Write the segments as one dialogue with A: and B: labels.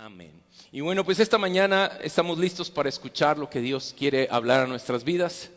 A: Amén. Y bueno, pues esta mañana estamos listos para escuchar lo que Dios quiere hablar a nuestras vidas.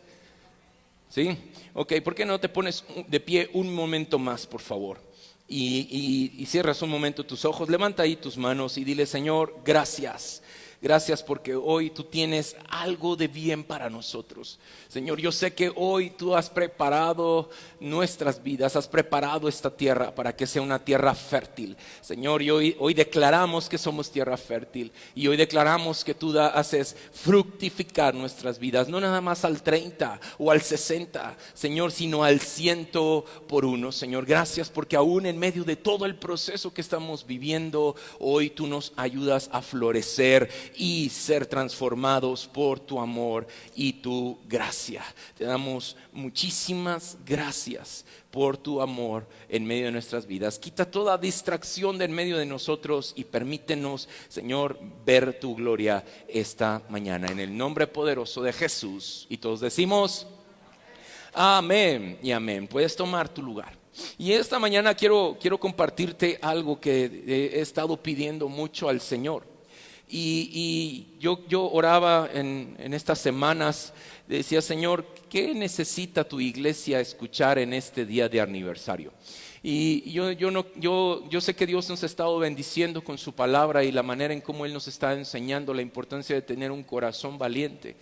A: ¿Sí? Ok, ¿por qué no te pones de pie un momento más, por favor? Y cierras un momento tus ojos, levanta ahí tus manos y dile: Señor, gracias. Gracias porque hoy tú tienes algo de bien para nosotros. Señor, yo sé que hoy tú has preparado nuestras vidas, has preparado esta tierra para que sea una tierra fértil. Señor, y hoy declaramos que somos tierra fértil. Y hoy declaramos que tú haces fructificar nuestras vidas, no nada más al 30 o al 60, Señor, sino al 100 por uno. Señor, gracias porque aún en medio de todo el proceso que estamos viviendo, hoy tú nos ayudas a florecer y ser transformados por tu amor y tu gracia. Te damos muchísimas gracias por tu amor en medio de nuestras vidas. Quita toda distracción de en medio de nosotros y permítenos, Señor, ver tu gloria esta mañana. En el nombre poderoso de Jesús. Y todos decimos amén y amén. Puedes tomar tu lugar. Y esta mañana quiero compartirte algo que he estado pidiendo mucho al Señor. Y yo oraba en estas semanas, decía: Señor, ¿qué necesita tu iglesia escuchar en este día de aniversario? Y yo sé que Dios nos ha estado bendiciendo con su palabra y la manera en cómo Él nos está enseñando la importancia de tener un corazón valiente.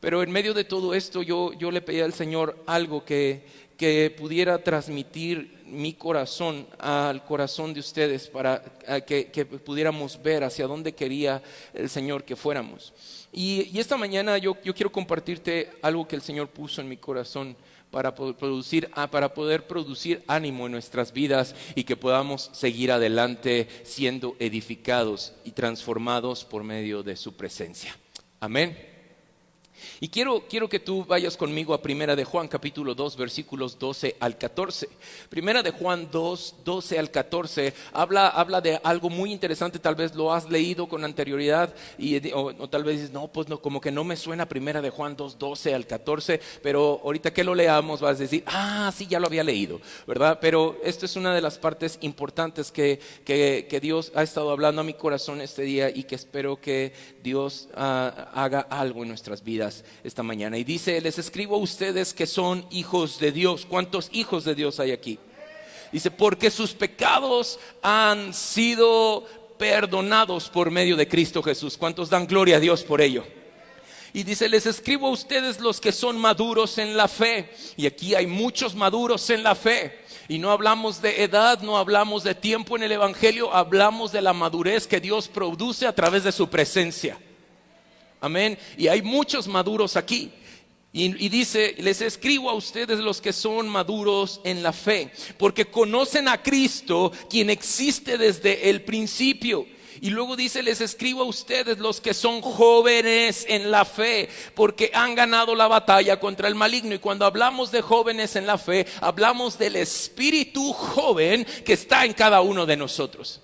A: Pero en medio de todo esto yo le pedí al Señor algo que pudiera transmitir mi corazón al corazón de ustedes, para que pudiéramos ver hacia dónde quería el Señor que fuéramos. Y esta mañana yo quiero compartirte algo que el Señor puso en mi corazón para poder producir ánimo en nuestras vidas y que podamos seguir adelante siendo edificados y transformados por medio de su presencia. Amén. Y quiero que tú vayas conmigo a Primera de Juan capítulo 2 versículos 12 al 14. Primera de Juan 2, 12 al 14 habla de algo muy interesante. Tal vez lo has leído con anterioridad o tal vez dices: no, pues no, como que no me suena Primera de Juan 2, 12 al 14. Pero ahorita que lo leamos vas a decir: sí, ya lo había leído, ¿verdad? Pero esto es una de las partes importantes que Dios ha estado hablando a mi corazón este día, y que espero que Dios haga algo en nuestras vidas esta mañana. Y dice: les escribo a ustedes que son hijos de Dios. ¿Cuántos hijos de Dios hay aquí? Dice: porque sus pecados han sido perdonados por medio de Cristo Jesús. ¿Cuántos dan gloria a Dios por ello? Y dice: les escribo a ustedes los que son maduros en la fe. Y aquí hay muchos maduros en la fe. Y no hablamos de edad, no hablamos de tiempo en el evangelio, hablamos de la madurez que Dios produce a través de su presencia. Amén. Y hay muchos maduros aquí. Y dice: les escribo a ustedes los que son maduros en la fe, porque conocen a Cristo, quien existe desde el principio. Y luego dice: les escribo a ustedes los que son jóvenes en la fe, porque han ganado la batalla contra el maligno. Y cuando hablamos de jóvenes en la fe, hablamos del espíritu joven que está en cada uno de nosotros.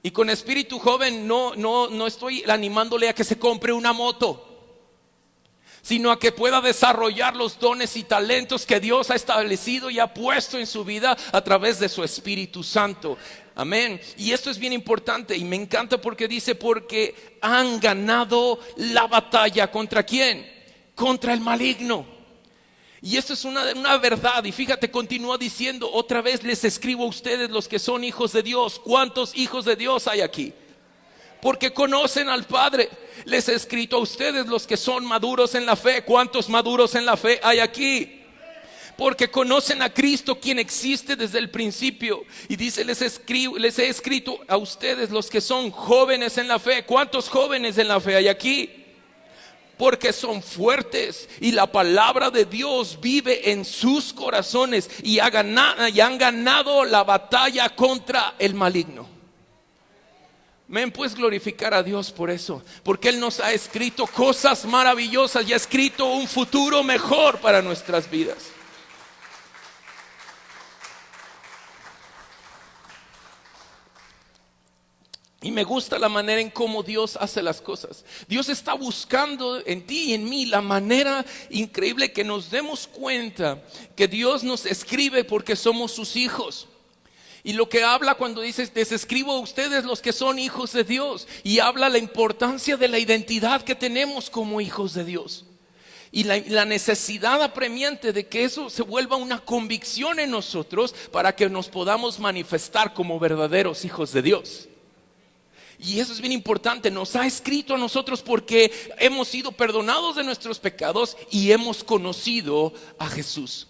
A: Y con espíritu joven no estoy animándole a que se compre una moto, sino a que pueda desarrollar los dones y talentos que Dios ha establecido y ha puesto en su vida a través de su Espíritu Santo. Amén. Y esto es bien importante y me encanta porque dice: porque han ganado la batalla. ¿Contra quién? Contra el maligno. Y esto es una verdad. Y fíjate, continúa diciendo otra vez: les escribo a ustedes los que son hijos de Dios. ¿Cuántos hijos de Dios hay aquí? Porque conocen al Padre. Les he escrito a ustedes los que son maduros en la fe. ¿Cuántos maduros en la fe hay aquí? Porque conocen a Cristo, quien existe desde el principio. Y dice: les he escrito a ustedes los que son jóvenes en la fe. ¿Cuántos jóvenes en la fe hay aquí? Porque son fuertes y la palabra de Dios vive en sus corazones y han ganado la batalla contra el maligno. Puedes glorificar a Dios por eso, porque Él nos ha escrito cosas maravillosas y ha escrito un futuro mejor para nuestras vidas. Y me gusta la manera en cómo Dios hace las cosas. Dios está buscando en ti y en mí la manera increíble que nos demos cuenta que Dios nos escribe porque somos sus hijos. Y lo que habla cuando dice, les escribo a ustedes los que son hijos de Dios. Y habla la importancia de la identidad que tenemos como hijos de Dios. Y la necesidad apremiante de que eso se vuelva una convicción en nosotros para que nos podamos manifestar como verdaderos hijos de Dios. Y eso es bien importante, nos ha escrito a nosotros porque hemos sido perdonados de nuestros pecados y hemos conocido a Jesús.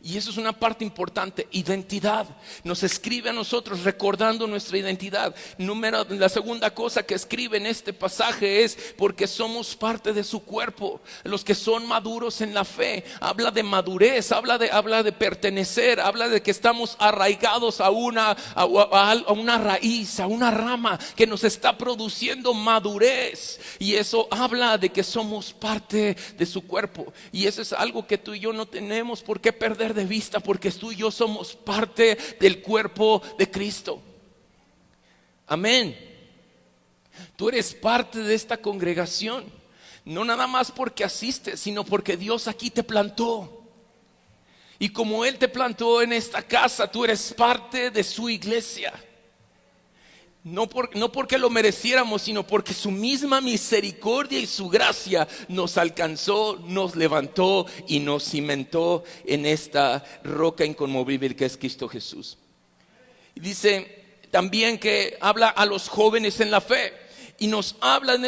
A: Y eso es una parte importante, identidad. Nos escribe a nosotros recordando nuestra identidad. La segunda cosa que escribe en este pasaje es porque somos parte de su cuerpo. Los que son maduros en la fe, habla de madurez, habla de pertenecer, habla de que estamos arraigados a una raíz, a una rama que nos está produciendo madurez. Y eso habla de que somos parte de su cuerpo. Y eso es algo que tú y yo no tenemos por qué perder de vista, porque tú y yo somos parte del cuerpo de Cristo. Amén. Tú eres parte de esta congregación, no nada más porque asistes, sino porque Dios aquí te plantó. Y como Él te plantó en esta casa, tú eres parte de su iglesia. No porque lo mereciéramos, sino porque su misma misericordia y su gracia nos alcanzó, nos levantó y nos cimentó en esta roca inconmovible que es Cristo Jesús. Y dice también que habla a los jóvenes en la fe y nos habla en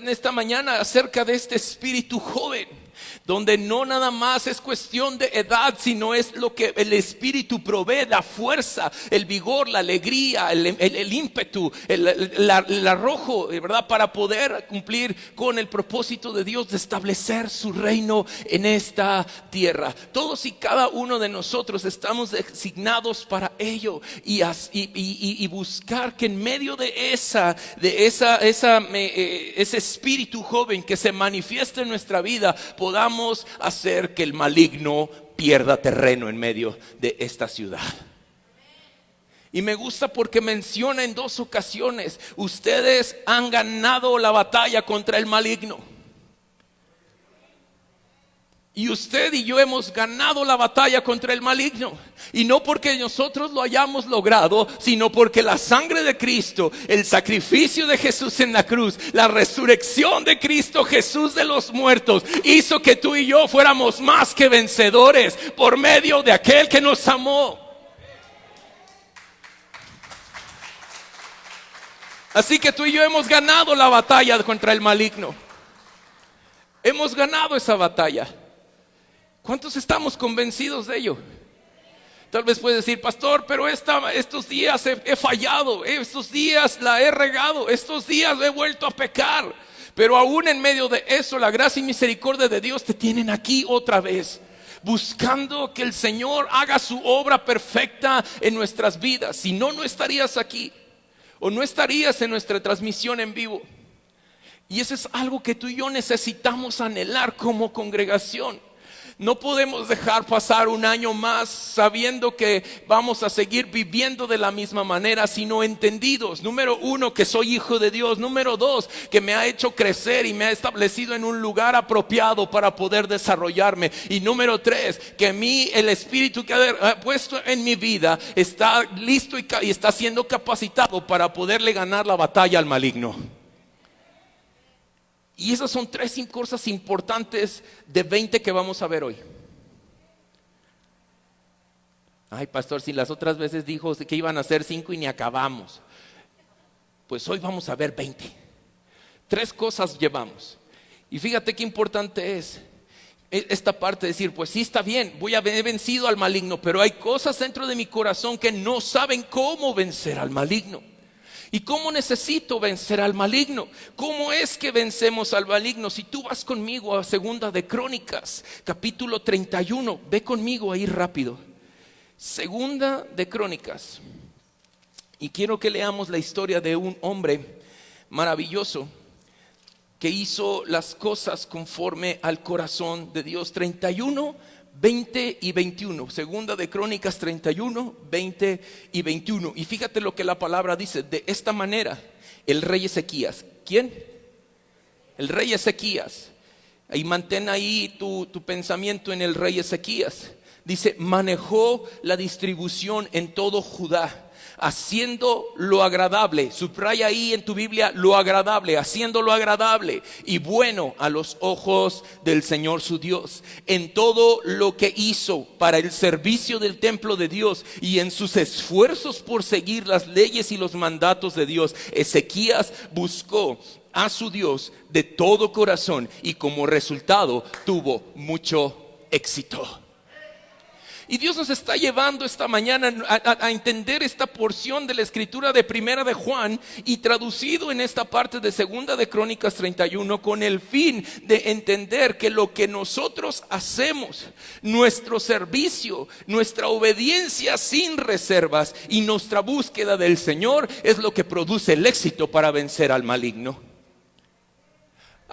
A: esta mañana acerca de este espíritu joven, donde no nada más es cuestión de edad, sino es lo que el Espíritu provee, la fuerza, el vigor, la alegría, el ímpetu, el arrojo, ¿verdad? Para poder cumplir con el propósito de Dios de establecer su reino en esta tierra. Todos y cada uno de nosotros estamos designados para ello y buscar que en medio de ese espíritu joven que se manifiesta en nuestra vida, podamos hacer que el maligno pierda terreno en medio de esta ciudad. Y me gusta porque menciona en 2 ocasiones: ustedes han ganado la batalla contra el maligno. Y usted y yo hemos ganado la batalla contra el maligno. Y no porque nosotros lo hayamos logrado, sino porque la sangre de Cristo, el sacrificio de Jesús en la cruz, la resurrección de Cristo Jesús de los muertos, hizo que tú y yo fuéramos más que vencedores por medio de aquel que nos amó. Así que tú y yo hemos ganado la batalla contra el maligno. Hemos ganado esa batalla. ¿Cuántos estamos convencidos de ello? Tal vez puedes decir: pastor, pero estos días he fallado, estos días la he regado, estos días he vuelto a pecar. Pero aún en medio de eso, la gracia y misericordia de Dios te tienen aquí otra vez, buscando que el Señor haga su obra perfecta en nuestras vidas. Si no, no estarías aquí, o no estarías en nuestra transmisión en vivo. Y eso es algo que tú y yo necesitamos anhelar como congregación. No podemos dejar pasar un año más sabiendo que vamos a seguir viviendo de la misma manera, sino entendidos. Número 1, que soy hijo de Dios. Número 2, que me ha hecho crecer y me ha establecido en un lugar apropiado para poder desarrollarme. Y número 3, que el Espíritu que ha puesto en mi vida está listo y está siendo capacitado para poderle ganar la batalla al maligno. Y esas son 3 cosas importantes de 20 que vamos a ver hoy. Ay, pastor, si las otras veces dijo que iban a ser 5 y ni acabamos. Pues hoy vamos a ver 20. 3 cosas llevamos. Y fíjate qué importante es esta parte de decir: pues sí, está bien, he vencido al maligno, pero hay cosas dentro de mi corazón que no saben cómo vencer al maligno. ¿Y cómo necesito vencer al maligno? ¿Cómo es que vencemos al maligno? Si tú vas conmigo a 2 de Crónicas, capítulo 31, ve conmigo ahí rápido. 2 de Crónicas. Y quiero que leamos la historia de un hombre maravilloso que hizo las cosas conforme al corazón de Dios. 31, 20 y 21. 2 de Crónicas 31, 20 y 21. Y fíjate lo que la palabra dice. De esta manera el rey Ezequías. ¿Quién? El rey Ezequías. Y mantén ahí tu pensamiento en el rey Ezequías. Dice, manejó la distribución en todo Judá, haciendo lo agradable. Subraya ahí en tu Biblia lo agradable, haciendo lo agradable y bueno a los ojos del Señor su Dios. En todo lo que hizo para el servicio del templo de Dios y en sus esfuerzos por seguir las leyes y los mandatos de Dios, Ezequías buscó a su Dios de todo corazón y como resultado tuvo mucho éxito. Y Dios nos está llevando esta mañana a entender esta porción de la escritura de Primera de Juan y traducido en esta parte de Segunda de Crónicas 31 con el fin de entender que lo que nosotros hacemos, nuestro servicio, nuestra obediencia sin reservas y nuestra búsqueda del Señor es lo que produce el éxito para vencer al maligno.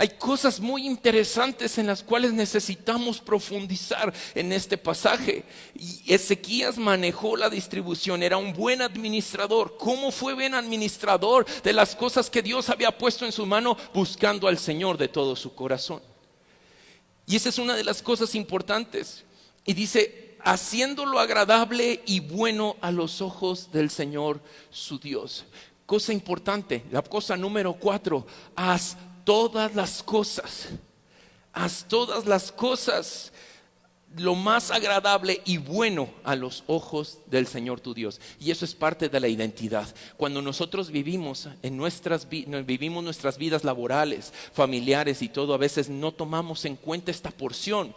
A: Hay cosas muy interesantes en las cuales necesitamos profundizar en este pasaje. Y Ezequías manejó la distribución, era un buen administrador. ¿Cómo fue buen administrador de las cosas que Dios había puesto en su mano? Buscando al Señor de todo su corazón. Y esa es una de las cosas importantes. Y dice, haciéndolo agradable y bueno a los ojos del Señor su Dios. Cosa importante, la cosa número 4, haz todas las cosas lo más agradable y bueno a los ojos del Señor tu Dios. Y eso es parte de la identidad. Cuando nosotros vivimos nuestras vidas laborales, familiares y todo, a veces no tomamos en cuenta esta porción,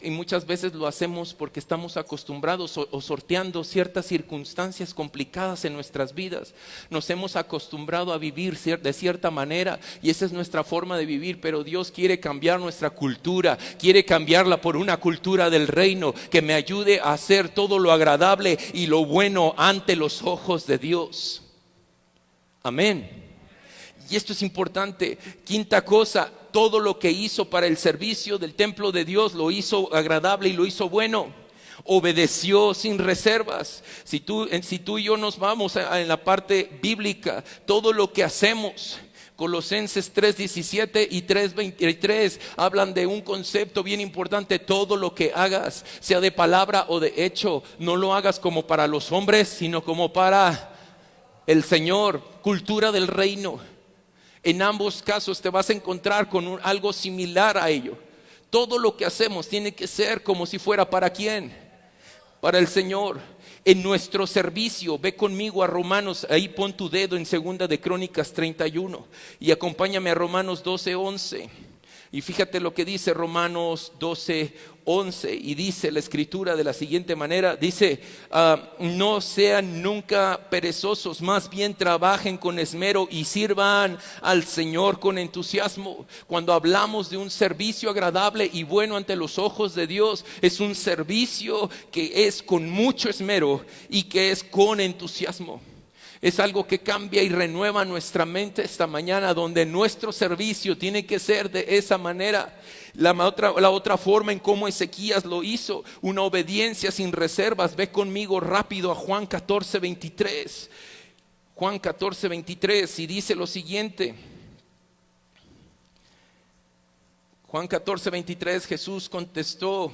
A: y muchas veces lo hacemos porque estamos acostumbrados o sorteando ciertas circunstancias complicadas en nuestras vidas. Nos hemos acostumbrado a vivir de cierta manera y esa es nuestra forma de vivir, pero Dios quiere cambiar nuestra cultura, quiere cambiarla por una cultura del reino que me ayude a hacer todo lo agradable y lo bueno ante los ojos de Dios. Amén. Y esto es importante. Quinta cosa, todo lo que hizo para el servicio del templo de Dios lo hizo agradable y lo hizo bueno. Obedeció sin reservas. Si tú y yo nos vamos en la parte bíblica, todo lo que hacemos, Colosenses 3:17 y 3:23 hablan de un concepto bien importante. Todo lo que hagas, sea de palabra o de hecho, no lo hagas como para los hombres, sino como para el Señor. Cultura del reino. En ambos casos te vas a encontrar con algo similar a ello. Todo lo que hacemos tiene que ser como si fuera ¿para quién? Para el Señor. En nuestro servicio, ve conmigo a Romanos, ahí pon tu dedo en Segunda de Crónicas 31 y acompáñame a Romanos 12:11. Y fíjate lo que dice Romanos 12:11 y dice la escritura de la siguiente manera, dice, no sean nunca perezosos, más bien trabajen con esmero y sirvan al Señor con entusiasmo. Cuando hablamos de un servicio agradable y bueno ante los ojos de Dios, es un servicio que es con mucho esmero y que es con entusiasmo. Es algo que cambia y renueva nuestra mente esta mañana, donde nuestro servicio tiene que ser de esa manera. La otra forma en cómo Ezequías lo hizo, una obediencia sin reservas. Ve conmigo rápido a Juan 14:23. Juan 14:23 y dice lo siguiente. Juan 14:23, Jesús contestó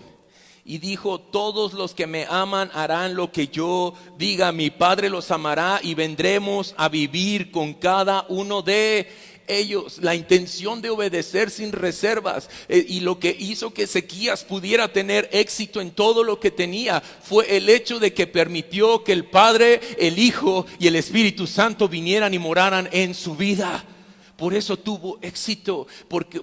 A: y dijo, todos los que me aman harán lo que yo diga. Mi Padre los amará y vendremos a vivir con cada uno de ellos. La intención de obedecer sin reservas y lo que hizo que Ezequías pudiera tener éxito en todo lo que tenía fue el hecho de que permitió que el Padre, el Hijo y el Espíritu Santo vinieran y moraran en su vida. Por eso tuvo éxito,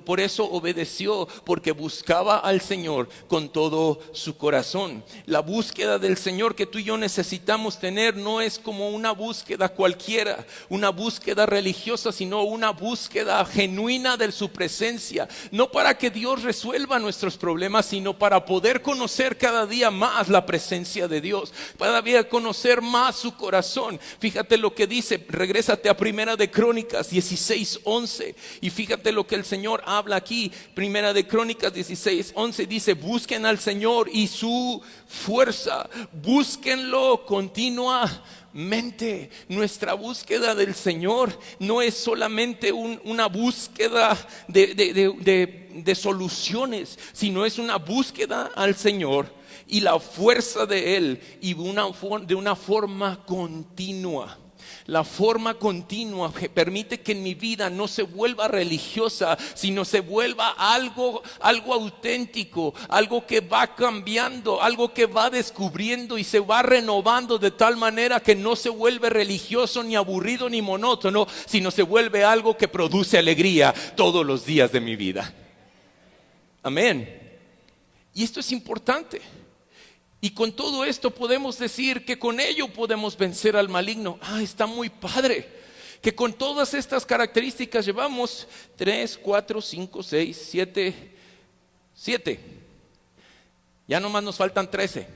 A: por eso obedeció, porque buscaba al Señor con todo su corazón. La búsqueda del Señor que tú y yo necesitamos tener no es como una búsqueda cualquiera, una búsqueda religiosa, sino una búsqueda genuina de su presencia. No para que Dios resuelva nuestros problemas, sino para poder conocer cada día más la presencia de Dios, para conocer más su corazón. Fíjate lo que dice, regrésate a Primera de Crónicas 16:11 y fíjate lo que el Señor habla aquí. Primera de Crónicas 16:11 dice, busquen al Señor y su fuerza, búsquenlo continuamente. Nuestra búsqueda del Señor no es solamente una búsqueda de soluciones, sino es una búsqueda al Señor y la fuerza de Él y de una forma continua. La forma continua permite que en mi vida no se vuelva religiosa, sino se vuelva algo auténtico, algo que va cambiando, algo que va descubriendo y se va renovando de tal manera que no se vuelve religioso, ni aburrido, ni monótono, sino se vuelve algo que produce alegría todos los días de mi vida. Amén. Y esto es importante. Y con todo esto podemos decir que con ello podemos vencer al maligno. Está muy padre. Que con todas estas características llevamos 3, 4, 5, 6, 7. Ya nomás nos faltan 13.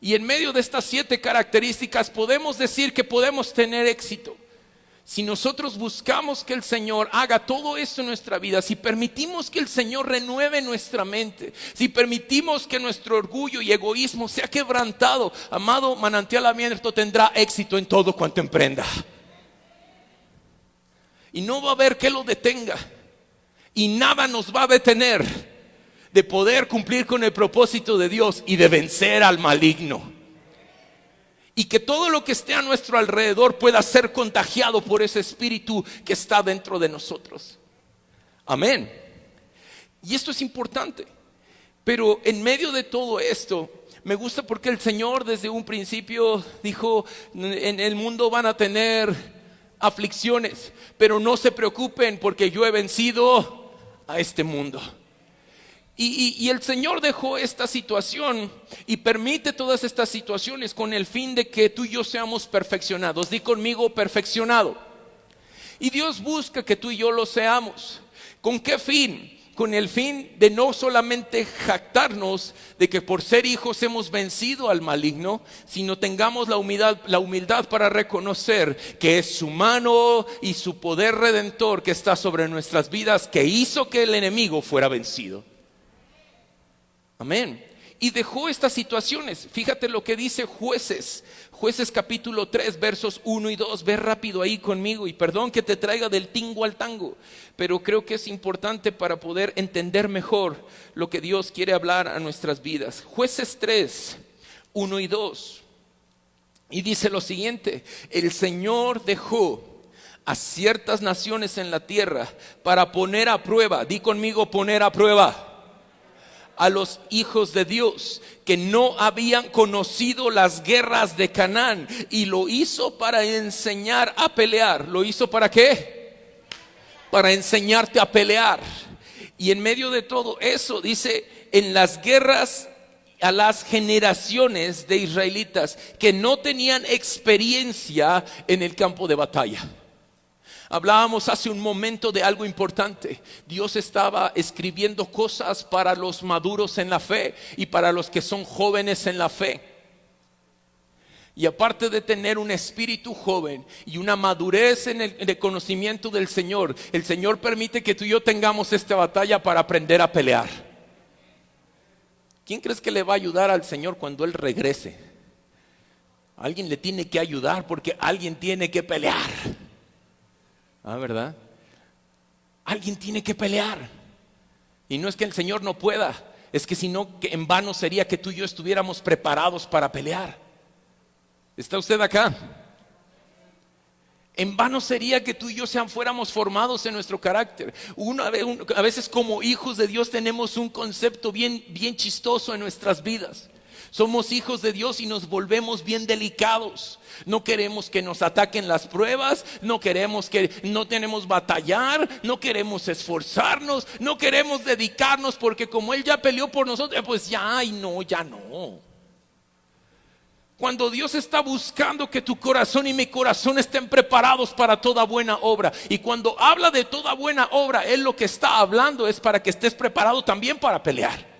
A: Y en medio de estas 7 características podemos decir que podemos tener éxito. Si nosotros buscamos que el Señor haga todo esto en nuestra vida, si permitimos que el Señor renueve nuestra mente, si permitimos que nuestro orgullo y egoísmo sea quebrantado, amado, manantial abierto tendrá éxito en todo cuanto emprenda. Y no va a haber que lo detenga. Y nada nos va a detener de poder cumplir con el propósito de Dios y de vencer al maligno. Y que todo lo que esté a nuestro alrededor pueda ser contagiado por ese espíritu que está dentro de nosotros. Amén. Y esto es importante. Pero en medio de todo esto, me gusta porque el Señor desde un principio dijo: en el mundo van a tener aflicciones, pero no se preocupen porque yo he vencido a este mundo. Y el Señor dejó esta situación y permite todas estas situaciones con el fin de que tú y yo seamos perfeccionados. Di conmigo: perfeccionado. Y Dios busca que tú y yo lo seamos. ¿Con qué fin? Con el fin de no solamente jactarnos de que por ser hijos hemos vencido al maligno, sino tengamos la humildad para reconocer que es su mano y su poder redentor que está sobre nuestras vidas, que hizo que el enemigo fuera vencido. Amén. Y dejó estas situaciones. Fíjate lo que dice Jueces capítulo 3 versos 1 y 2. Ve rápido ahí conmigo. Y perdón que te traiga del tingo al tango, pero creo que es importante para poder entender mejor lo que Dios quiere hablar a nuestras vidas. Jueces 3, 1 y 2. Y dice lo siguiente: el Señor dejó a ciertas naciones en la tierra para poner a prueba. Di conmigo: poner a prueba a los hijos de Dios que no habían conocido las guerras de Canaán, y lo hizo para enseñar a pelear. ¿Lo hizo para qué? Para enseñarte a pelear. Y en medio de todo eso dice: en las guerras a las generaciones de israelitas que no tenían experiencia en el campo de batalla. Hablábamos hace un momento de algo importante. Dios estaba escribiendo cosas para los maduros en la fe y para los que son jóvenes en la fe. Y aparte de tener un espíritu joven y una madurez en el conocimiento del Señor, el Señor permite que tú y yo tengamos esta batalla para aprender a pelear. ¿Quién crees que le va a ayudar al Señor cuando Él regrese? Alguien le tiene que ayudar, porque alguien tiene que pelear. ¿Verdad? Alguien tiene que pelear. Y no es que el Señor no pueda, es que si no, que en vano sería que tú y yo estuviéramos preparados para pelear. ¿Está usted acá? En vano sería que tú y yo fuéramos formados en nuestro carácter. A veces como hijos de Dios tenemos un concepto bien chistoso en nuestras vidas. Somos hijos de Dios y nos volvemos bien delicados. No queremos que nos ataquen las pruebas, no queremos batallar, no queremos esforzarnos, no queremos dedicarnos, porque como Él ya peleó por nosotros, pues ya no. Cuando Dios está buscando que tu corazón y mi corazón estén preparados para toda buena obra. Y cuando habla de toda buena obra, Él lo que está hablando es para que estés preparado también para pelear.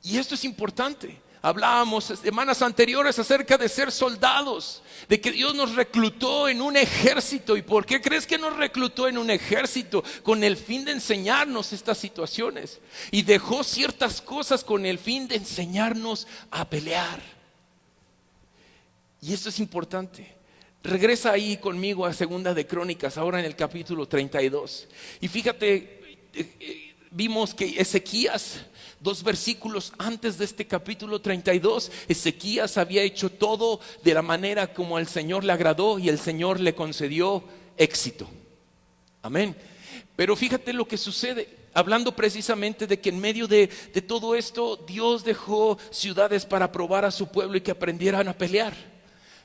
A: Y esto es importante. Hablábamos semanas anteriores acerca de ser soldados, de que Dios nos reclutó en un ejército. ¿Y por qué crees que nos reclutó en un ejército? Con el fin de enseñarnos estas situaciones. Y dejó ciertas cosas con el fin de enseñarnos a pelear. Y esto es importante. Regresa ahí conmigo a Segunda de Crónicas, ahora en el capítulo 32. Y fíjate, vimos que Ezequías 2 versículos antes de este capítulo 32, Ezequías había hecho todo de la manera como al Señor le agradó y el Señor le concedió éxito. Amén. Pero fíjate lo que sucede, hablando precisamente de que en medio de todo esto, Dios dejó ciudades para probar a su pueblo y que aprendieran a pelear.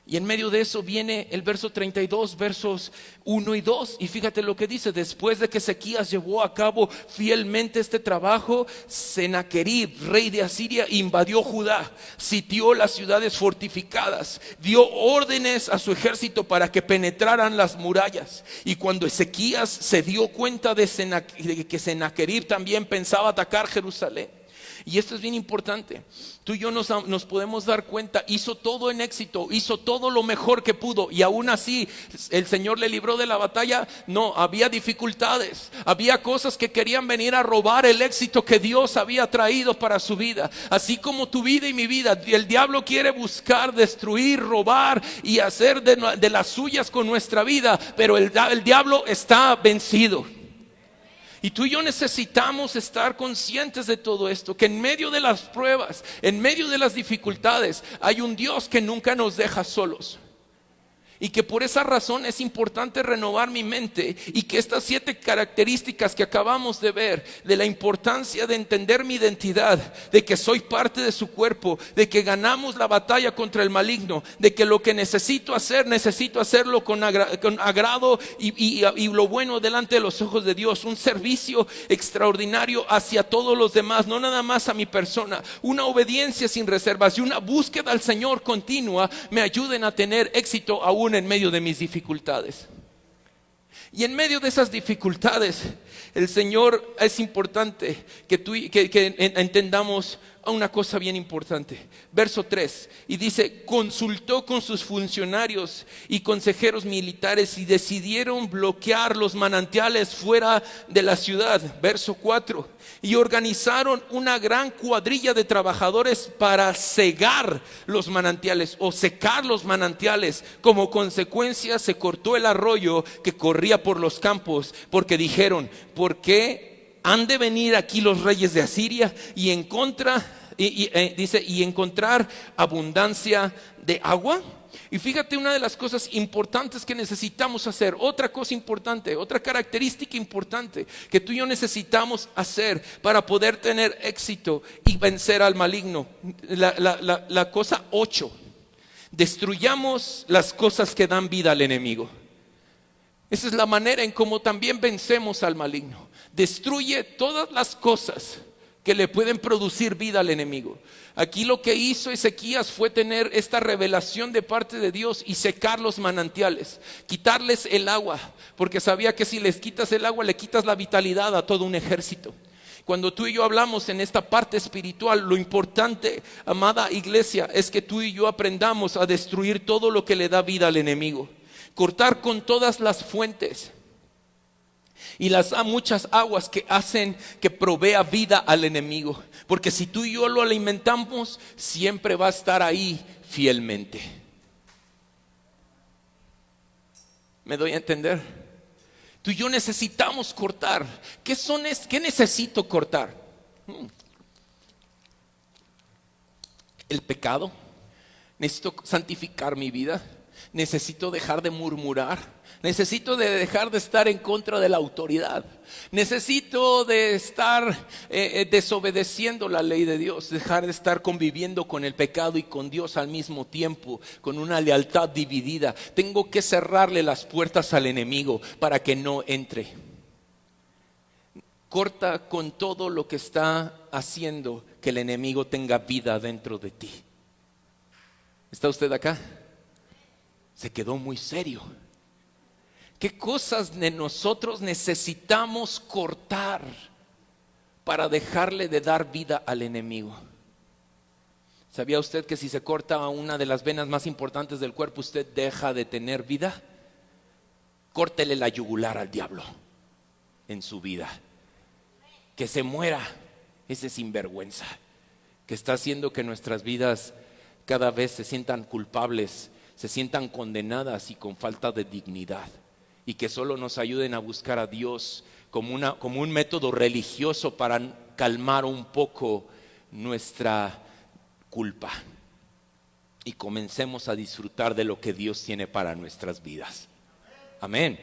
A: Y en medio de eso viene el verso 32, versos 1 y 2. Y fíjate lo que dice: después de que Ezequías llevó a cabo fielmente este trabajo, Sennacherib, rey de Asiria, invadió Judá, sitió las ciudades fortificadas, dio órdenes a su ejército para que penetraran las murallas. Y cuando Ezequías se dio cuenta de que Sennacherib también pensaba atacar Jerusalén, y esto es bien importante, tú y yo nos podemos dar cuenta, hizo todo en éxito, hizo todo lo mejor que pudo, y aún así el Señor le libró de la batalla. No, había dificultades, había cosas que querían venir a robar el éxito que Dios había traído para su vida. Así como tu vida y mi vida, el diablo quiere buscar, destruir, robar y hacer de las suyas con nuestra vida, pero el diablo está vencido. Y tú y yo necesitamos estar conscientes de todo esto, que en medio de las pruebas, en medio de las dificultades, hay un Dios que nunca nos deja solos. Y que por esa razón es importante renovar mi mente, y que estas 7 características que acabamos de ver, de la importancia de entender mi identidad, de que soy parte de su cuerpo, de que ganamos la batalla contra el maligno, de que lo que necesito hacerlo con agrado y lo bueno delante de los ojos de Dios, un servicio extraordinario hacia todos los demás, no nada más a mi persona, una obediencia sin reservas y una búsqueda al Señor continua me ayuden a tener éxito aún en medio de mis dificultades. Y en medio de esas dificultades, el Señor, es importante que entendamos una cosa bien importante. Verso 3, y dice: consultó con sus funcionarios y consejeros militares y decidieron bloquear los manantiales fuera de la ciudad. Verso 4, y organizaron una gran cuadrilla de trabajadores para cegar los manantiales o secar los manantiales. Como consecuencia se cortó el arroyo que corría por los campos, porque dijeron: ¿por qué han de venir aquí los reyes de Asiria y encontrar abundancia de agua? Y fíjate, una de las cosas importantes que necesitamos hacer, otra cosa importante, otra característica importante que tú y yo necesitamos hacer para poder tener éxito y vencer al maligno. La cosa 8, destruyamos las cosas que dan vida al enemigo. Esa es la manera en cómo también vencemos al maligno. Destruye todas las cosas que le pueden producir vida al enemigo. Aquí lo que hizo Ezequías fue tener esta revelación de parte de Dios y secar los manantiales, quitarles el agua, porque sabía que si les quitas el agua le quitas la vitalidad a todo un ejército. Cuando tú y yo hablamos en esta parte espiritual, lo importante, amada iglesia, es que tú y yo aprendamos a destruir todo lo que le da vida al enemigo, cortar con todas las fuentes y las muchas aguas que hacen que provea vida al enemigo, porque si tú y yo lo alimentamos, siempre va a estar ahí fielmente. ¿Me doy a entender? Tú y yo necesitamos cortar. ¿Qué necesito cortar? El pecado. Necesito santificar mi vida. Necesito dejar de murmurar. Necesito dejar de estar en contra de la autoridad. Necesito de estar desobedeciendo la ley de Dios. Dejar de estar conviviendo con el pecado y con Dios al mismo tiempo, con una lealtad dividida. Tengo que cerrarle las puertas al enemigo para que no entre. Corta con todo lo que está haciendo que el enemigo tenga vida dentro de ti. ¿Está usted acá? Se quedó muy serio. ¿Qué cosas de nosotros necesitamos cortar para dejarle de dar vida al enemigo? ¿Sabía usted que si se corta una de las venas más importantes del cuerpo, usted deja de tener vida? Córtele la yugular al diablo en su vida. Que se muera ese sinvergüenza que está haciendo que nuestras vidas cada vez se sientan culpables, se sientan condenadas y con falta de dignidad, y que solo nos ayuden a buscar a Dios como un método religioso para calmar un poco nuestra culpa y comencemos a disfrutar de lo que Dios tiene para nuestras vidas. Amén.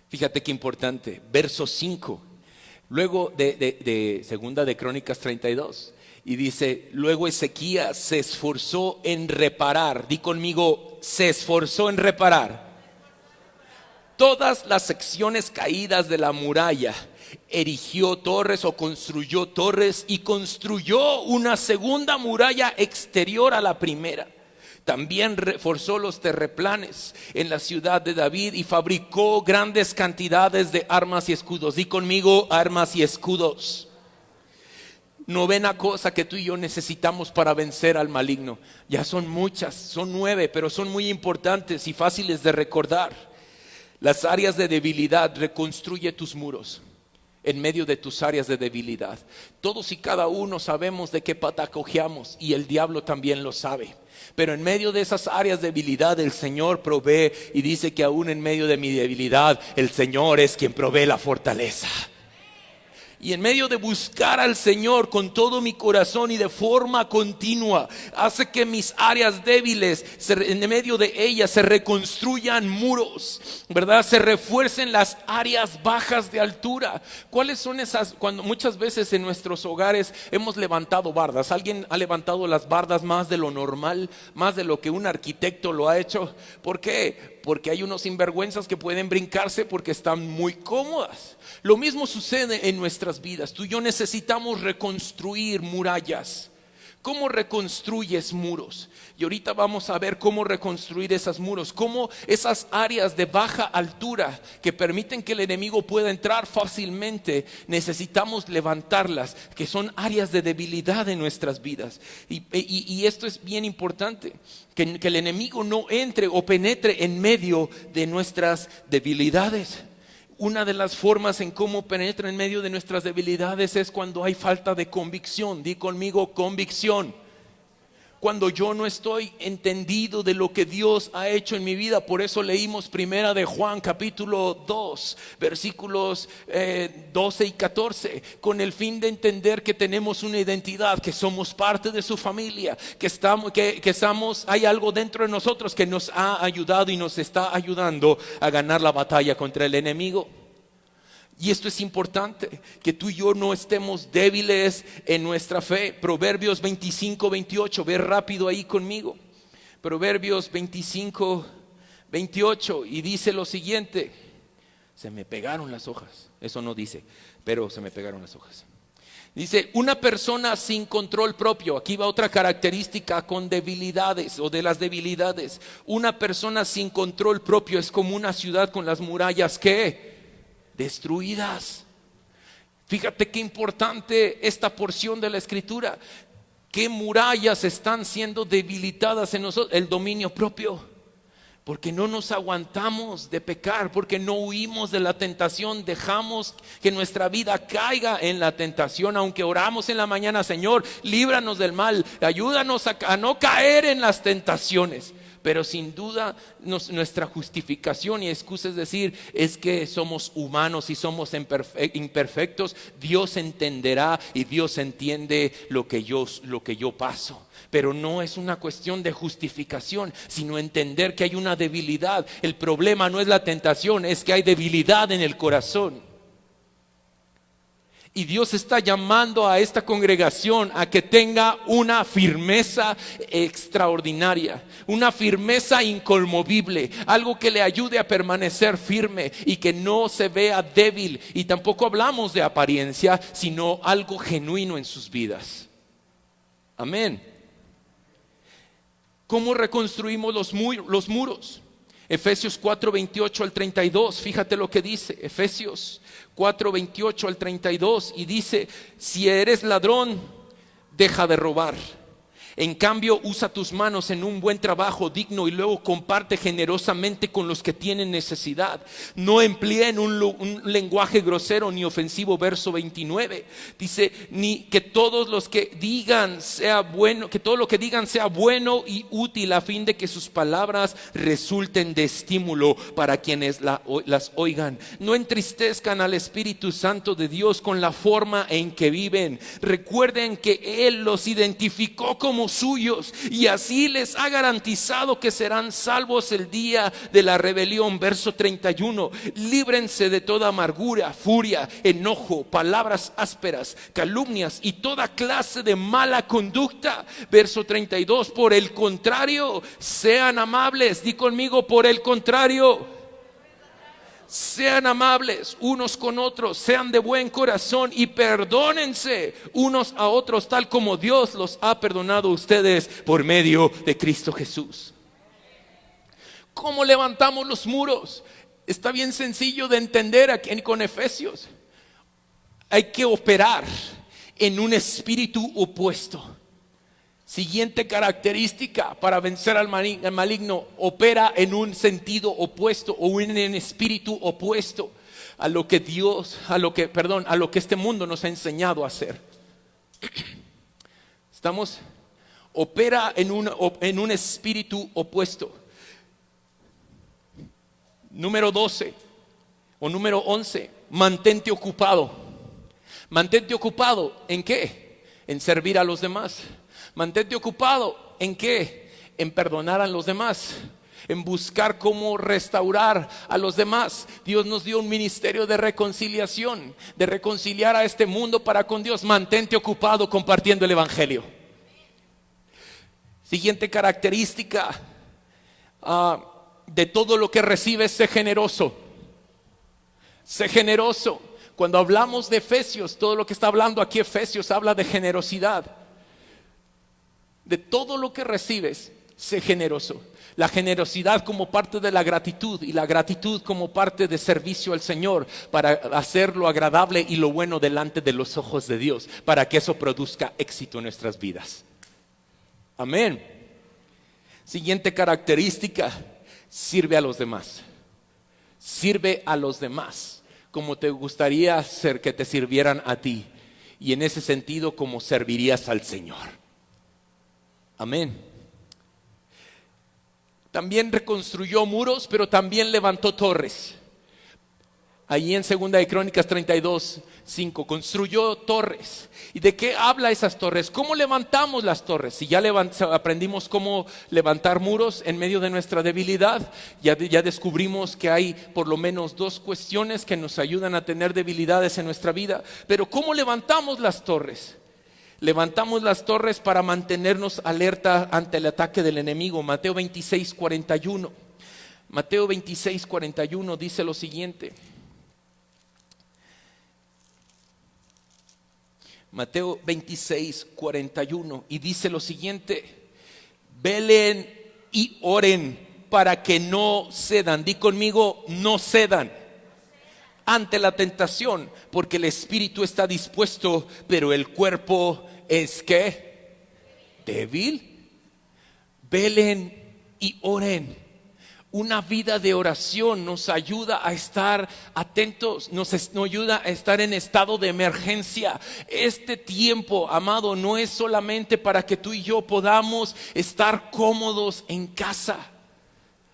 A: Fíjate qué importante, verso 5, luego de segunda de Crónicas 32, y dice, luego Ezequías se esforzó en reparar, di conmigo, se esforzó en reparar todas las secciones caídas de la muralla, erigió torres o construyó torres y construyó una segunda muralla exterior a la primera. También reforzó los terraplenes en la ciudad de David y fabricó grandes cantidades de armas y escudos. Di conmigo, armas y escudos. Novena cosa que tú y yo necesitamos para vencer al maligno. Ya son muchas, son 9, pero son muy importantes y fáciles de recordar. Las áreas de debilidad, reconstruye tus muros en medio de tus áreas de debilidad. Todos y cada uno sabemos de qué pata cojeamos y el diablo también lo sabe. Pero en medio de esas áreas de debilidad el Señor provee y dice que aún en medio de mi debilidad el Señor es quien provee la fortaleza. Y en medio de buscar al Señor con todo mi corazón y de forma continua, hace que mis áreas débiles, en medio de ellas se reconstruyan muros, ¿verdad? Se refuercen las áreas bajas de altura. ¿Cuáles son esas? Cuando muchas veces en nuestros hogares hemos levantado bardas. ¿Alguien ha levantado las bardas más de lo normal, más de lo que un arquitecto lo ha hecho? ¿Por qué? Porque hay unos sinvergüenzas que pueden brincarse porque están muy cómodas. Lo mismo sucede en nuestras vidas. Tú y yo necesitamos reconstruir murallas. ¿Cómo reconstruyes muros? Y ahorita vamos a ver cómo reconstruir esos muros, cómo esas áreas de baja altura que permiten que el enemigo pueda entrar fácilmente, necesitamos levantarlas, que son áreas de debilidad en nuestras vidas. Y esto es bien importante, que el enemigo no entre o penetre en medio de nuestras debilidades. Una de las formas en cómo penetra en medio de nuestras debilidades es cuando hay falta de convicción. Di conmigo, convicción. Cuando yo no estoy entendido de lo que Dios ha hecho en mi vida. Por eso leímos primera de Juan capítulo 2 versículos 12 y 14, con el fin de entender que tenemos una identidad, que somos parte de su familia, hay algo dentro de nosotros que nos ha ayudado y nos está ayudando a ganar la batalla contra el enemigo. Y esto es importante, que tú y yo no estemos débiles en nuestra fe. Proverbios 25, 28, ve rápido ahí conmigo. Proverbios 25, 28, y dice lo siguiente. Se me pegaron las hojas, eso no dice, pero se me pegaron las hojas. Dice, una persona sin control propio, aquí va otra característica con debilidades o de las debilidades. Una persona sin control propio es como una ciudad con las murallas que destruidas. Fíjate qué importante esta porción de la escritura. ¿Qué murallas están siendo debilitadas en nosotros? El dominio propio. Porque no nos aguantamos de pecar, porque no huimos de la tentación, dejamos que nuestra vida caiga en la tentación, aunque oramos en la mañana, Señor, líbranos del mal, ayúdanos a no caer en las tentaciones. Pero sin duda nuestra justificación y excusa es decir, es que somos humanos y somos imperfectos. Dios entenderá y Dios entiende lo que yo paso. Pero no es una cuestión de justificación, sino entender que hay una debilidad. El problema no es la tentación, es que hay debilidad en el corazón. Y Dios está llamando a esta congregación a que tenga una firmeza extraordinaria, una firmeza inconmovible, algo que le ayude a permanecer firme y que no se vea débil. Y tampoco hablamos de apariencia, sino algo genuino en sus vidas. Amén. ¿Cómo reconstruimos los muros? Efesios 4, 28 al 32, fíjate lo que dice, Efesios 4, 28 al 32, y dice, si eres ladrón, deja de robar. En cambio, usa tus manos en un buen trabajo digno y luego comparte generosamente con los que tienen necesidad. No empleen un lenguaje grosero ni ofensivo. Verso 29 dice, ni que todos los que digan sea bueno, que todo lo que digan sea bueno y útil, a fin de que sus palabras resulten de estímulo para quienes las oigan. No entristezcan al Espíritu Santo de Dios con la forma en que viven. Recuerden que Él los identificó como suyos y así les ha garantizado que serán salvos el día de la rebelión. Verso 31, líbrense de toda amargura, furia, enojo, palabras ásperas, calumnias y toda clase de mala conducta. Verso 32, por el contrario, sean amables. Di conmigo, por el contrario. Sean amables unos con otros, sean de buen corazón y perdónense unos a otros, tal como Dios los ha perdonado a ustedes por medio de Cristo Jesús. ¿Cómo levantamos los muros? Está bien sencillo de entender aquí con Efesios. Hay que operar en un espíritu opuesto. Siguiente característica para vencer al maligno: opera en un sentido opuesto o en un espíritu opuesto a lo que a lo que este mundo nos ha enseñado a hacer. ¿Estamos? Opera en un espíritu opuesto. Número 12 o número 11, mantente ocupado. Mantente ocupado ¿en qué? En servir a los demás. Mantente ocupado ¿en qué? En perdonar a los demás, en buscar cómo restaurar a los demás. Dios nos dio un ministerio de reconciliación, de reconciliar a este mundo para con Dios. Mantente ocupado compartiendo el evangelio. Siguiente característica, de todo lo que recibes, sé generoso. Sé generoso. Cuando hablamos de Efesios, todo lo que está hablando aquí Efesios habla de generosidad. De todo lo que recibes, sé generoso. La generosidad como parte de la gratitud y la gratitud como parte de servicio al Señor, para hacer lo agradable y lo bueno delante de los ojos de Dios, para que eso produzca éxito en nuestras vidas. Amén. Siguiente característica, sirve a los demás. Sirve a los demás como te gustaría ser que te sirvieran a ti, y en ese sentido como servirías al Señor. Amén. También reconstruyó muros, pero también levantó torres. Allí en 2 de Crónicas 32:5, construyó torres. ¿Y de qué habla esas torres? ¿Cómo levantamos las torres? Si ya aprendimos cómo levantar muros en medio de nuestra debilidad, ya descubrimos que hay por lo menos 2 cuestiones que nos ayudan a tener debilidades en nuestra vida. Pero ¿cómo levantamos las torres? Levantamos las torres para mantenernos alerta ante el ataque del enemigo. Mateo 26:41. Mateo 26:41 dice lo siguiente. Mateo 26:41, y dice lo siguiente: velen y oren para que no cedan. Di conmigo, no cedan ante la tentación, porque el espíritu está dispuesto, pero el cuerpo es ¿qué? Débil. Velen y oren. Una vida de oración nos ayuda a estar atentos, nos ayuda a estar en estado de emergencia. Este tiempo, amado, no es solamente para que tú y yo podamos estar cómodos en casa,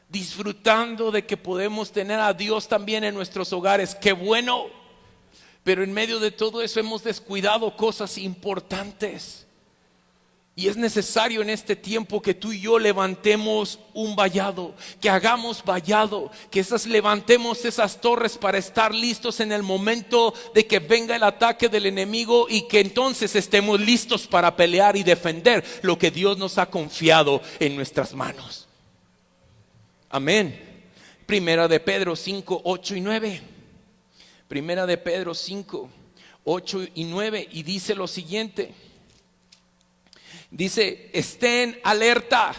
A: disfrutando de que podemos tener a Dios también en nuestros hogares. ¡Qué bueno! Pero en medio de todo eso hemos descuidado cosas importantes. Y es necesario en este tiempo que tú y yo levantemos un vallado, que hagamos vallado, que levantemos esas torres para estar listos en el momento de que venga el ataque del enemigo, y que entonces estemos listos para pelear y defender lo que Dios nos ha confiado en nuestras manos. Amén. Primera de Pedro 5, 8 y 9. Primera de Pedro 5, 8 y 9, y dice lo siguiente. Dice: estén alerta,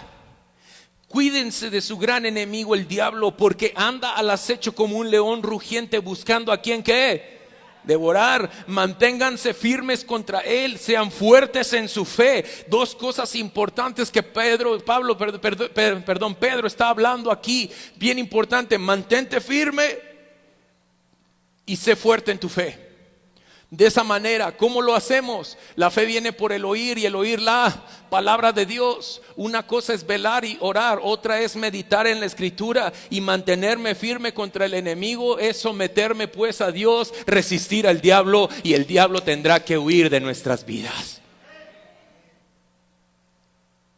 A: cuídense de su gran enemigo el diablo, porque anda al acecho como un león rugiente buscando a quien ¿qué? devorar. Manténganse firmes contra él, sean fuertes en su fe. Dos cosas importantes que Pedro está hablando aquí, bien importante: mantente firme y sé fuerte en tu fe. De esa manera, ¿cómo lo hacemos? La fe viene por el oír y el oír la palabra de Dios. Una cosa es velar y orar, otra es meditar en la escritura. Y mantenerme firme contra el enemigo es someterme pues a Dios, resistir al diablo, y el diablo tendrá que huir de nuestras vidas.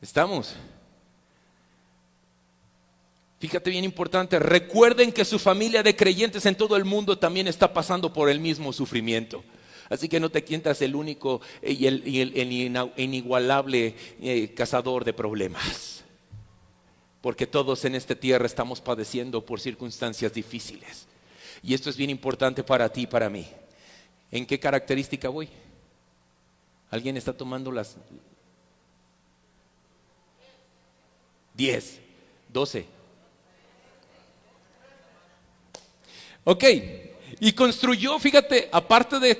A: ¿Estamos? Fíjate, bien importante, recuerden que su familia de creyentes en todo el mundo también está pasando por el mismo sufrimiento. Así que no te sientas el único y el inigualable cazador de problemas, porque todos en esta tierra estamos padeciendo por circunstancias difíciles. Y esto es bien importante para ti y para mí. ¿En qué característica voy? ¿Alguien está tomando las 10, 12? Ok. Y construyó, fíjate, aparte de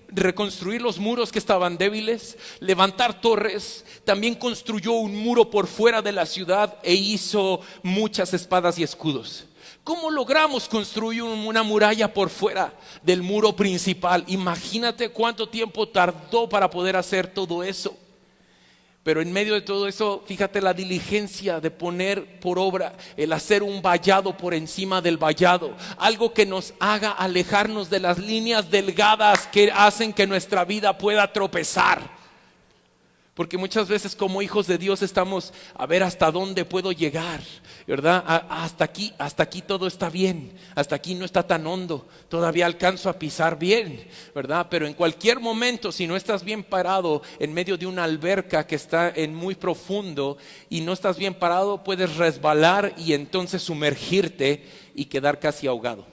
A: reconstruir los muros que estaban débiles, levantar torres, también construyó un muro por fuera de la ciudad e hizo muchas espadas y escudos. ¿Cómo logramos construir una muralla por fuera del muro principal? Imagínate cuánto tiempo tardó para poder hacer todo eso. Pero en medio de todo eso, fíjate la diligencia de poner por obra el hacer un vallado por encima del vallado. Algo que nos haga alejarnos de las líneas delgadas que hacen que nuestra vida pueda tropezar. Porque muchas veces como hijos de Dios estamos a ver hasta dónde puedo llegar, ¿verdad? Hasta aquí todo está bien, hasta aquí no está tan hondo, todavía alcanzo a pisar bien, ¿verdad? Pero en cualquier momento, si no estás bien parado en medio de una alberca que está en muy profundo y no estás bien parado, puedes resbalar y entonces sumergirte y quedar casi ahogado.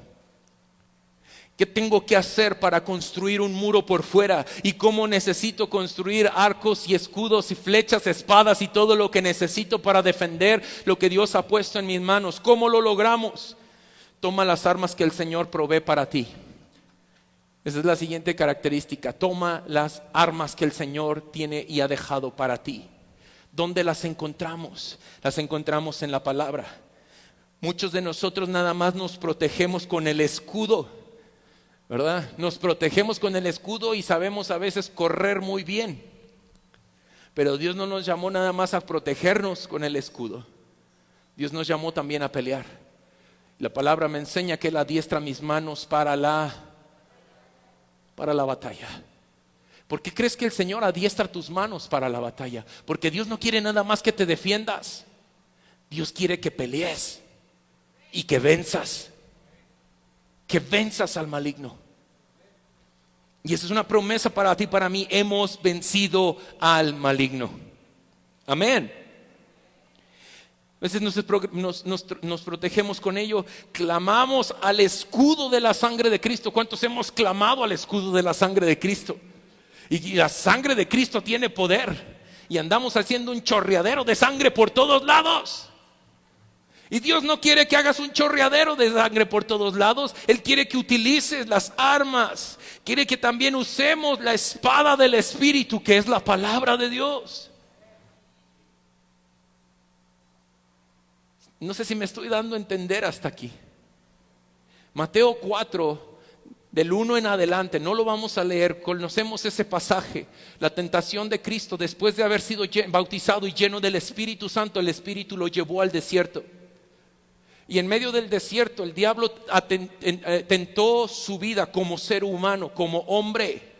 A: ¿Qué tengo que hacer para construir un muro por fuera? ¿Y cómo necesito construir arcos y escudos y flechas, espadas y todo lo que necesito para defender lo que Dios ha puesto en mis manos? ¿Cómo lo logramos? Toma las armas que el Señor provee para ti. Esa es la siguiente característica. Toma las armas que el Señor tiene y ha dejado para ti. ¿Dónde las encontramos? Las encontramos en la palabra. Muchos de nosotros nada más nos protegemos con el escudo, ¿verdad? Nos protegemos con el escudo y sabemos a veces correr muy bien. Pero Dios no nos llamó nada más a protegernos con el escudo. Dios nos llamó también a pelear. La palabra me enseña que Él adiestra mis manos para la batalla. ¿Por qué crees que el Señor adiestra tus manos para la batalla? Porque Dios no quiere nada más que te defiendas. Dios quiere que pelees y que venzas. Que venzas al maligno. Y esa es una promesa para ti y para mí. Hemos vencido al maligno. Amén. A veces nos protegemos con ello. Clamamos al escudo de la sangre de Cristo. ¿Cuántos hemos clamado al escudo de la sangre de Cristo? Y la sangre de Cristo tiene poder. Y andamos haciendo un chorreadero de sangre por todos lados. Y Dios no quiere que hagas un chorreadero de sangre por todos lados. Él quiere que utilices las armas. Quiere que también usemos la espada del Espíritu, que es la palabra de Dios. No sé si me estoy dando a entender hasta aquí. Mateo 4, del 1 en adelante, no lo vamos a leer, conocemos ese pasaje. La tentación de Cristo, después de haber sido bautizado y lleno del Espíritu Santo, el Espíritu lo llevó al desierto. Y en medio del desierto el diablo tentó su vida como ser humano, como hombre.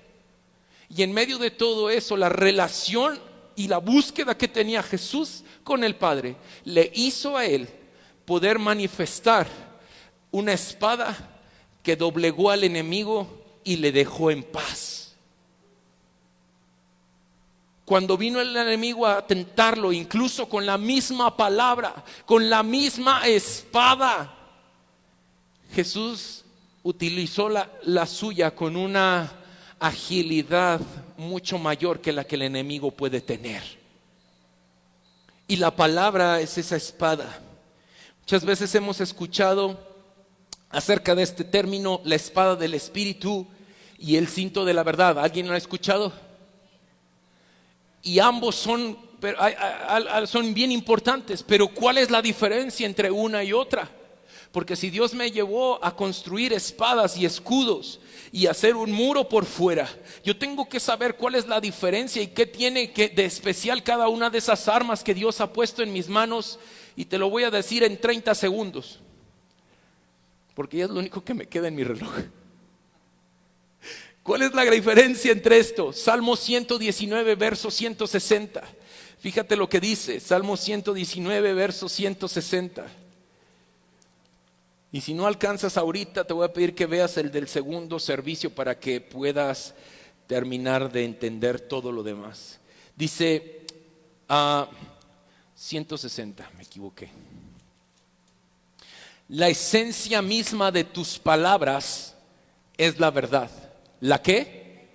A: Y en medio de todo eso, la relación y la búsqueda que tenía Jesús con el Padre le hizo a él poder manifestar una espada que doblegó al enemigo y le dejó en paz. Cuando vino el enemigo a tentarlo, incluso con la misma palabra, con la misma espada, Jesús utilizó la suya con una agilidad mucho mayor que la que el enemigo puede tener. Y la palabra es esa espada. Muchas veces hemos escuchado acerca de este término, la espada del Espíritu y el cinto de la verdad. ¿Alguien lo ha escuchado? Y ambos son bien importantes, pero ¿cuál es la diferencia entre una y otra? Porque si Dios me llevó a construir espadas y escudos y hacer un muro por fuera, yo tengo que saber cuál es la diferencia y qué tiene de especial cada una de esas armas que Dios ha puesto en mis manos. Y te lo voy a decir en 30 segundos, porque ya es lo único que me queda en mi reloj. ¿Cuál es la diferencia entre esto? Salmo 119, verso 160. Fíjate lo que dice, Salmo 119, verso 160. Y si no alcanzas ahorita, te voy a pedir que veas el del segundo servicio para que puedas terminar de entender todo lo demás. Dice 160, me equivoqué. La esencia misma de tus palabras es la verdad. ¿La qué?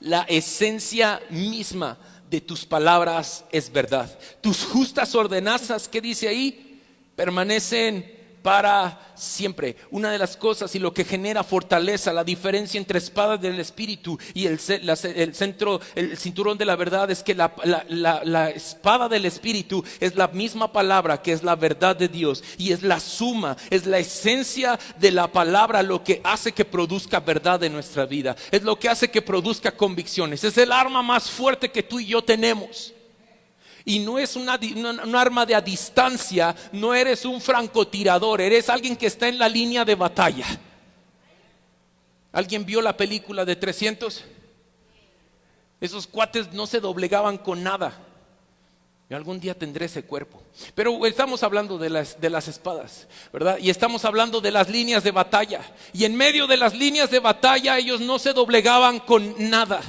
A: La esencia misma de tus palabras es verdad. Tus justas ordenanzas, ¿qué dice ahí? Permanecen para siempre. Una de las cosas y lo que genera fortaleza, la diferencia entre espada del Espíritu y el cinturón de la verdad, es que la espada del Espíritu es la misma palabra que es la verdad de Dios, y es la suma, es la esencia de la palabra lo que hace que produzca verdad en nuestra vida, es lo que hace que produzca convicciones. Es el arma más fuerte que tú y yo tenemos. Y no es un arma de a distancia, no eres un francotirador, eres alguien que está en la línea de batalla. ¿Alguien vio la película de 300? Esos cuates no se doblegaban con nada. Yo algún día tendré ese cuerpo. Pero estamos hablando de las espadas, ¿verdad? Y estamos hablando de las líneas de batalla. Y en medio de las líneas de batalla ellos no se doblegaban con nada.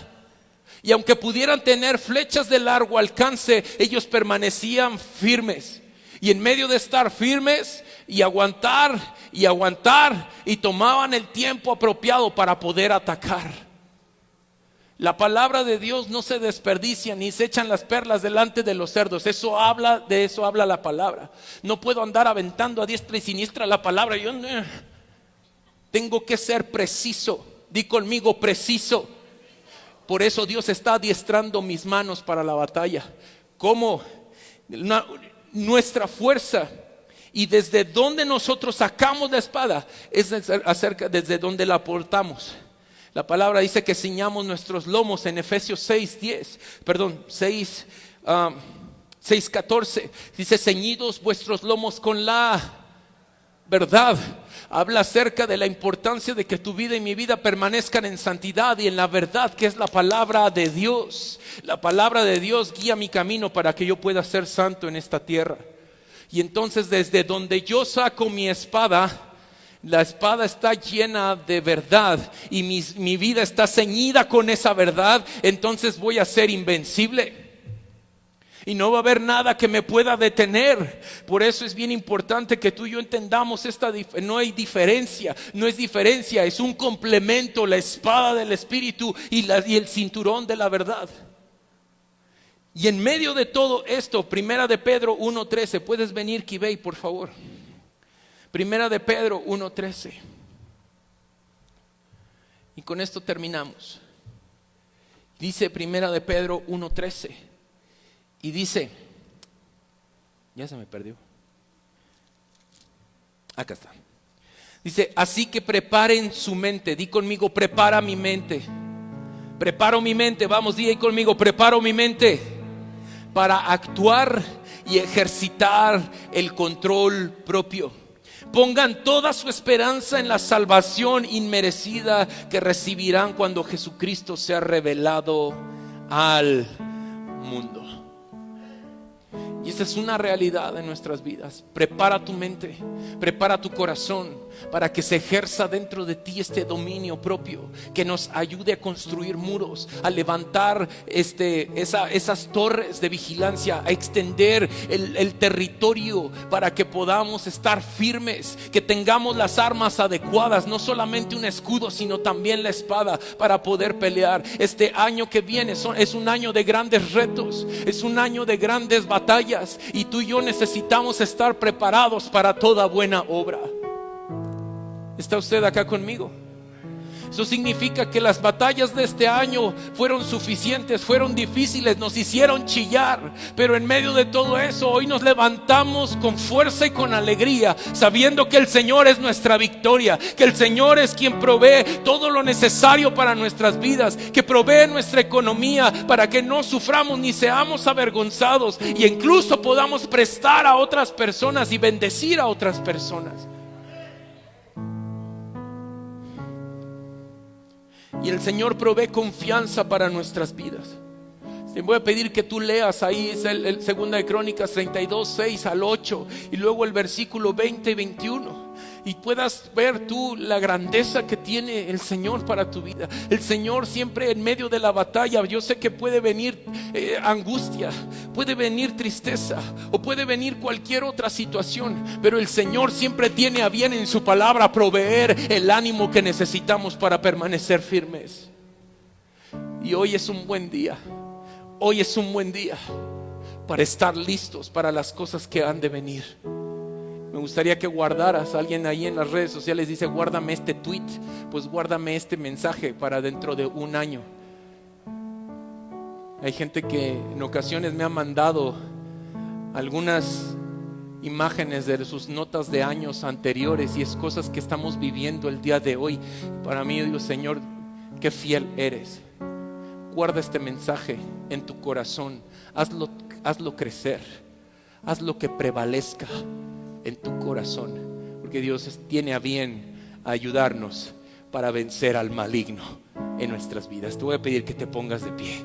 A: Y aunque pudieran tener flechas de largo alcance, ellos permanecían firmes. Y en medio de estar firmes y aguantar, y tomaban el tiempo apropiado para poder atacar. La palabra de Dios no se desperdicia ni se echan las perlas delante de los cerdos. De eso habla la palabra. No puedo andar aventando a diestra y siniestra la palabra. Yo tengo que ser preciso. Di conmigo, preciso. Por eso Dios está adiestrando mis manos para la batalla. ¿Cómo? Nuestra fuerza y desde donde nosotros sacamos la espada es acerca desde donde la portamos. La palabra dice que ciñamos nuestros lomos en Efesios 6:14. Dice: ceñidos vuestros lomos con la verdad. Habla acerca de la importancia de que tu vida y mi vida permanezcan en santidad y en la verdad, que es la palabra de Dios. La palabra de Dios guía mi camino para que yo pueda ser santo en esta tierra. Y entonces desde donde yo saco mi espada, la espada está llena de verdad y mi vida está ceñida con esa verdad. Entonces voy a ser invencible. Y no va a haber nada que me pueda detener. Por eso es bien importante que tú y yo entendamos no hay diferencia, no es diferencia, es un complemento, la espada del Espíritu y el cinturón de la verdad. Y en medio de todo esto, Primera de Pedro 1:13, puedes venir, Kibey, por favor. Primera de Pedro 1:13. Y con esto terminamos. Dice Primera de Pedro 1:13. Y dice, ya se me perdió. Acá está. Dice: así que preparen su mente. Di conmigo, prepara mi mente. Preparo mi mente. Vamos, di ahí conmigo, preparo mi mente para actuar y ejercitar el control propio. Pongan toda su esperanza en la salvación inmerecida que recibirán cuando Jesucristo sea revelado al mundo. Y esa es una realidad en nuestras vidas. Prepara tu mente, prepara tu corazón para que se ejerza dentro de ti este dominio propio que nos ayude a construir muros, a levantar esas torres de vigilancia, a extender el territorio para que podamos estar firmes, que tengamos las armas adecuadas, no solamente un escudo sino también la espada para poder pelear. Este año que viene es un año de grandes retos, es un año de grandes batallas, y tú y yo necesitamos estar preparados para toda buena obra. ¿Está usted acá conmigo? Eso significa que las batallas de este año fueron suficientes, fueron difíciles, nos hicieron chillar, pero en medio de todo eso hoy nos levantamos con fuerza y con alegría, sabiendo que el Señor es nuestra victoria, que el Señor es quien provee todo lo necesario para nuestras vidas, que provee nuestra economía para que no suframos ni seamos avergonzados, y incluso podamos prestar a otras personas y bendecir a otras personas. Y el Señor provee confianza para nuestras vidas. Te voy a pedir que tú leas ahí, es el Segunda de Crónicas 32, 6 al 8, y luego el versículo 20 y 21, y puedas ver tú la grandeza que tiene el Señor para tu vida. El Señor siempre en medio de la batalla, yo sé que puede venir angustia, puede venir tristeza, o puede venir cualquier otra situación, pero el Señor siempre tiene a bien en su palabra proveer el ánimo que necesitamos para permanecer firmes. Y hoy es un buen día. Hoy es un buen día para estar listos para las cosas que han de venir. Me gustaría que guardaras, alguien ahí en las redes sociales dice guárdame este tweet, pues guárdame este mensaje para dentro de un año. Hay gente que en ocasiones me ha mandado algunas imágenes de sus notas de años anteriores, y es cosas que estamos viviendo el día de hoy. Para mí, digo, Señor, qué fiel eres. Guarda este mensaje en tu corazón, hazlo crecer, hazlo que prevalezca en tu corazón, porque Dios tiene a bien ayudarnos para vencer al maligno en nuestras vidas. Te voy a pedir que te pongas de pie.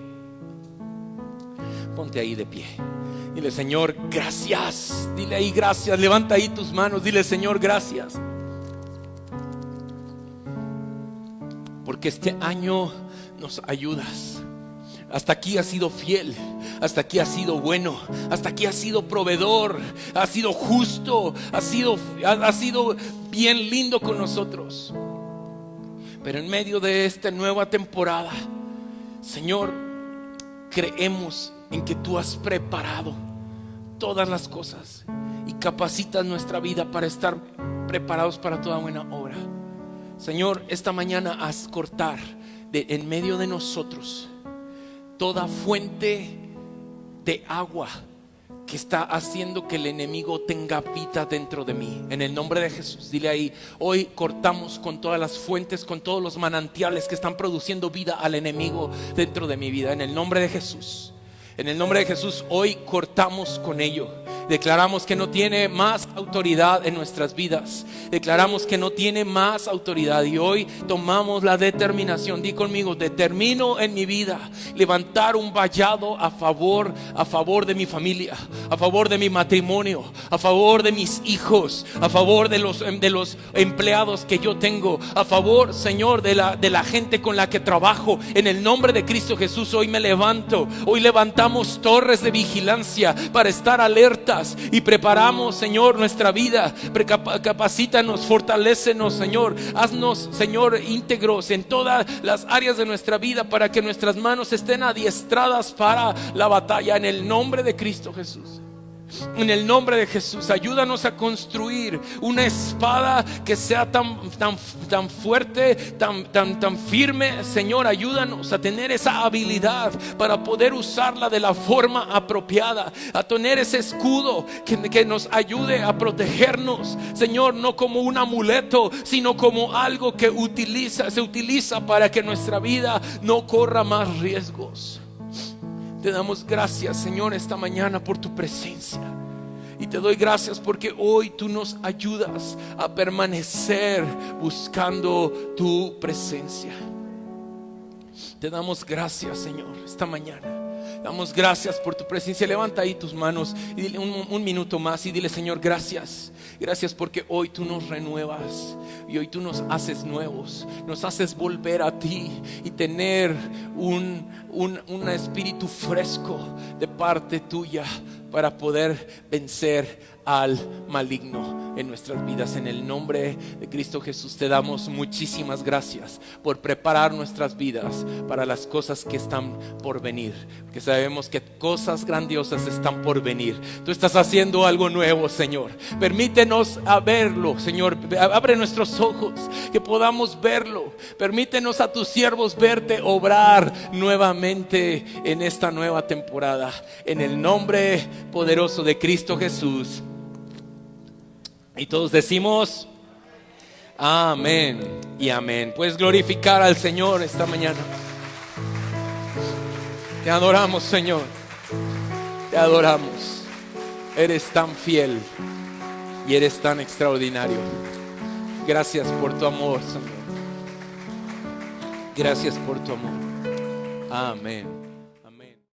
A: Ponte ahí de pie. Dile, Señor, gracias. Dile ahí, gracias. Levanta ahí tus manos. Dile, Señor, gracias. Porque este año nos ayudas. Hasta aquí has sido fiel, hasta aquí has sido bueno, hasta aquí has sido proveedor, has sido justo, has sido bien lindo con nosotros. Pero en medio de esta nueva temporada, Señor, creemos en que tú has preparado todas las cosas y capacitas nuestra vida para estar preparados para toda buena obra. Señor, esta mañana haz cortar en medio de nosotros toda fuente de agua que está haciendo que el enemigo tenga vida dentro de mí. En el nombre de Jesús, dile ahí, hoy cortamos con todas las fuentes, con todos los manantiales que están produciendo vida al enemigo dentro de mi vida. En el nombre de Jesús, en el nombre de Jesús, hoy cortamos con ello. Declaramos que no tiene más autoridad en nuestras vidas. Declaramos que no tiene más autoridad. Y hoy tomamos la determinación. Di conmigo, determino en mi vida levantar un vallado a favor de mi familia, a favor de mi matrimonio, a favor de mis hijos, a favor de los empleados que yo tengo, a favor, Señor, de la gente con la que trabajo. En el nombre de Cristo Jesús, hoy me levanto. Hoy levantamos torres de vigilancia para estar alerta. Y preparamos, Señor, nuestra vida. Capacítanos, fortalécenos, Señor. Haznos, Señor, íntegros en todas las áreas de nuestra vida, para que nuestras manos estén adiestradas para la batalla. En el nombre de Cristo Jesús. En el nombre de Jesús, ayúdanos a construir una espada que sea tan fuerte, tan firme. Señor, ayúdanos a tener esa habilidad para poder usarla de la forma apropiada, a tener ese escudo que nos ayude a protegernos, Señor, no como un amuleto, sino como algo que se utiliza para que nuestra vida no corra más riesgos. Te damos gracias, Señor, esta mañana por tu presencia. Y te doy gracias porque hoy tú nos ayudas a permanecer buscando tu presencia. Te damos gracias, Señor, esta mañana. Damos gracias por tu presencia. Levanta ahí tus manos y dile un minuto más y dile, Señor, gracias. Gracias porque hoy tú nos renuevas y hoy tú nos haces nuevos, nos haces volver a ti y tener un espíritu fresco de parte tuya para poder vencer al maligno en nuestras vidas. En el nombre de Cristo Jesús te damos muchísimas gracias por preparar nuestras vidas para las cosas que están por venir, porque sabemos que cosas grandiosas están por venir. Tú estás haciendo algo nuevo, Señor. Permítenos a verlo, Señor. Abre nuestros ojos, que podamos verlo. Permítenos a tus siervos verte obrar nuevamente en esta nueva temporada. En el nombre poderoso de Cristo Jesús. Y todos decimos amén y amén. Puedes glorificar al Señor esta mañana. Te adoramos, Señor. Te adoramos. Eres tan fiel y eres tan extraordinario. Gracias por tu amor, Señor. Gracias por tu amor. Amén.